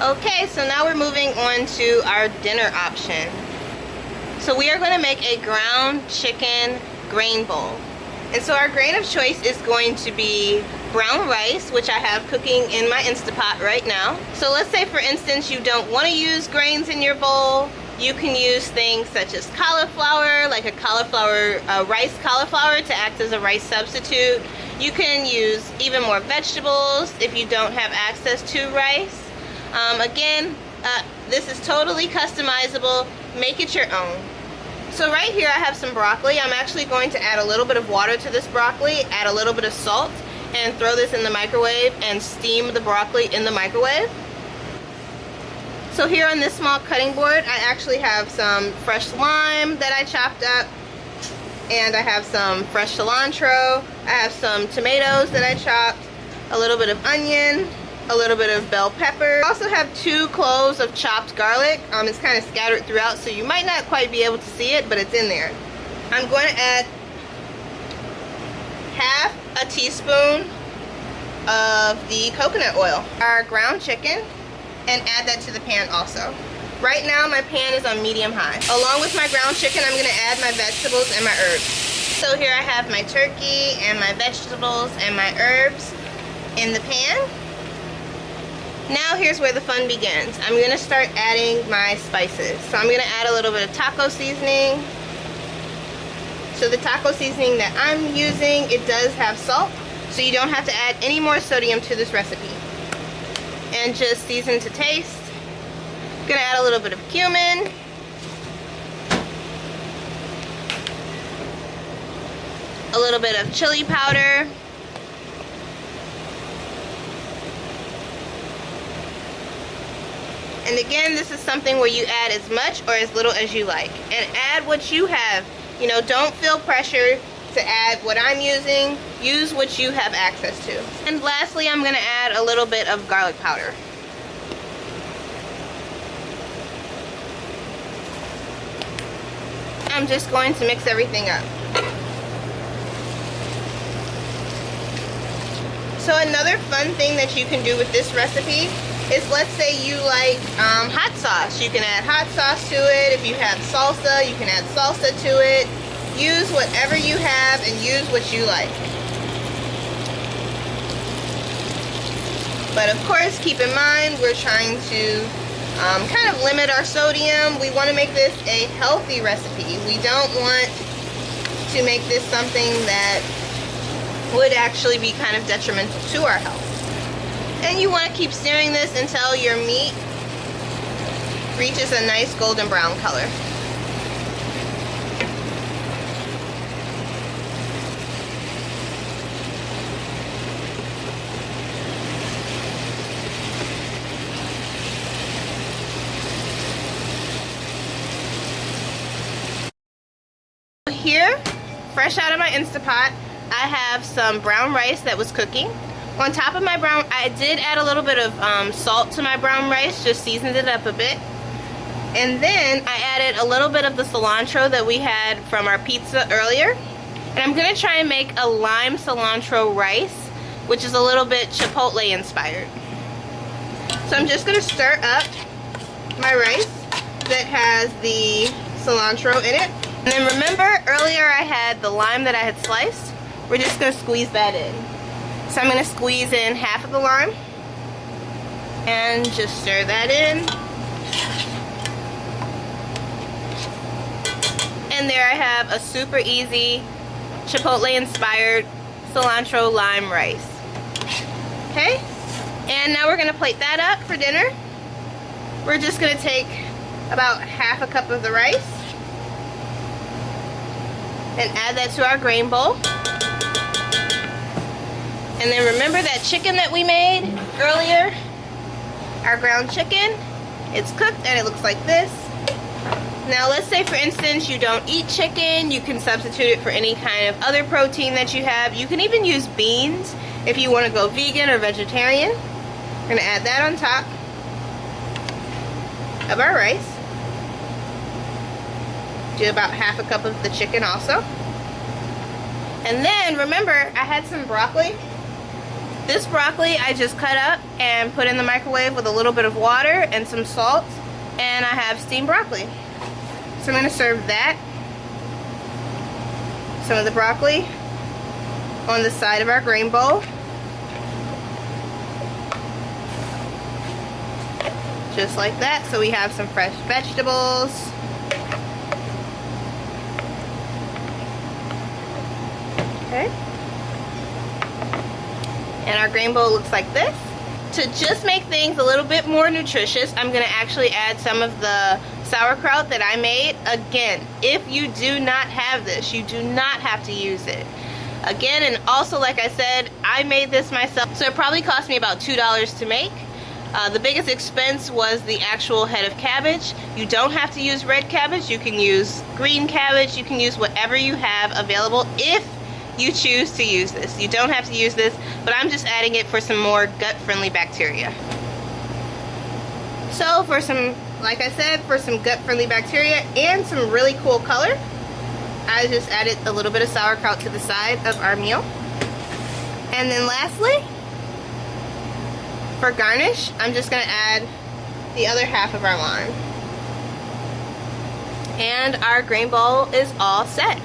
Okay, so now we're moving on to our dinner option. So we are going to make a ground chicken grain bowl. And so our grain of choice is going to be brown rice, which I have cooking in my Instapot right now. So let's say, for instance, you don't want to use grains in your bowl. You can use things such as cauliflower, like a rice cauliflower to act as a rice substitute. You can use even more vegetables if you don't have access to rice. This is totally customizable. Make it your own. So right here I have some broccoli. I'm actually going to add a little bit of water to this broccoli, add a little bit of salt, and throw this in the microwave and steam the broccoli in the microwave. So here on this small cutting board, I actually have some fresh lime that I chopped up, and I have some fresh cilantro. I have some tomatoes that I chopped, a little bit of onion, a little bit of bell pepper. I also have 2 cloves of chopped garlic. It's kind of scattered throughout, so you might not quite be able to see it, but it's in there. I'm going to add half a teaspoon of the coconut oil, our ground chicken, and add that to the pan also. Right now my pan is on medium high. Along with my ground chicken, I'm going to add my vegetables and my herbs. So here I have my turkey and my vegetables and my herbs in the pan. Now here's where the fun begins. I'm going to start adding my spices. So I'm going to add a little bit of taco seasoning. So the taco seasoning that I'm using, it does have salt, so you don't have to add any more sodium to this recipe. And just season to taste. I'm going to add a little bit of cumin. A little bit of chili powder. And again, this is something where you add as much or as little as you like. And add what you have. You know, don't feel pressure to add what I'm using. Use what you have access to. And lastly, I'm going to add a little bit of garlic powder. I'm just going to mix everything up. So another fun thing that you can do with this recipe is, let's say you like hot sauce. You can add hot sauce to it. If you have salsa, you can add salsa to it. Use whatever you have and use what you like. But of course, keep in mind, we're trying to kind of limit our sodium. We want to make this a healthy recipe. We don't want to make this something that would actually be kind of detrimental to our health. And you want to keep stirring this until your meat reaches a nice golden brown color. Here, fresh out of my Instapot, I have some brown rice that was cooking. On top of my brown, I did add a little bit of salt to my brown rice, just seasoned it up a bit. And then I added a little bit of the cilantro that we had from our pizza earlier. And I'm going to try and make a lime cilantro rice, which is a little bit Chipotle inspired. So I'm just going to stir up my rice that has the cilantro in it. And then remember earlier I had the lime that I had sliced? We're just going to squeeze that in. So I'm going to squeeze in half of the lime and just stir that in. And there I have a super easy Chipotle inspired cilantro lime rice. Okay? And now we're going to plate that up for dinner. We're just going to take about half a cup of the rice and add that to our grain bowl. And then remember that chicken that we made earlier? Our ground chicken. It's cooked and it looks like this. Now let's say, for instance, you don't eat chicken. You can substitute it for any kind of other protein that you have. You can even use beans if you want to go vegan or vegetarian. We're going to add that on top of our rice. Do about half a cup of the chicken also. And then remember, I had some broccoli This broccoli I just cut up and put in the microwave with a little bit of water and some salt, and I have steamed broccoli. So I'm going to serve that, some of the broccoli, on the side of our grain bowl. Just like that, so we have some fresh vegetables. Okay. And our grain bowl looks like this. To just make things a little bit more nutritious, I'm going to actually add some of the sauerkraut that I made. Again, if you do not have this, you do not have to use it. Again, and also like I said, I made this myself, so it probably cost me about $2 to make. The biggest expense was the actual head of cabbage. You don't have to use red cabbage, you can use green cabbage, you can use whatever you have available if you choose to use this. You don't have to use this, but I'm just adding it for some more gut-friendly bacteria. So for some, like I said, for some gut-friendly bacteria and some really cool color, I just added a little bit of sauerkraut to the side of our meal. And then lastly, for garnish, I'm just going to add the other half of our lime. And our grain bowl is all set.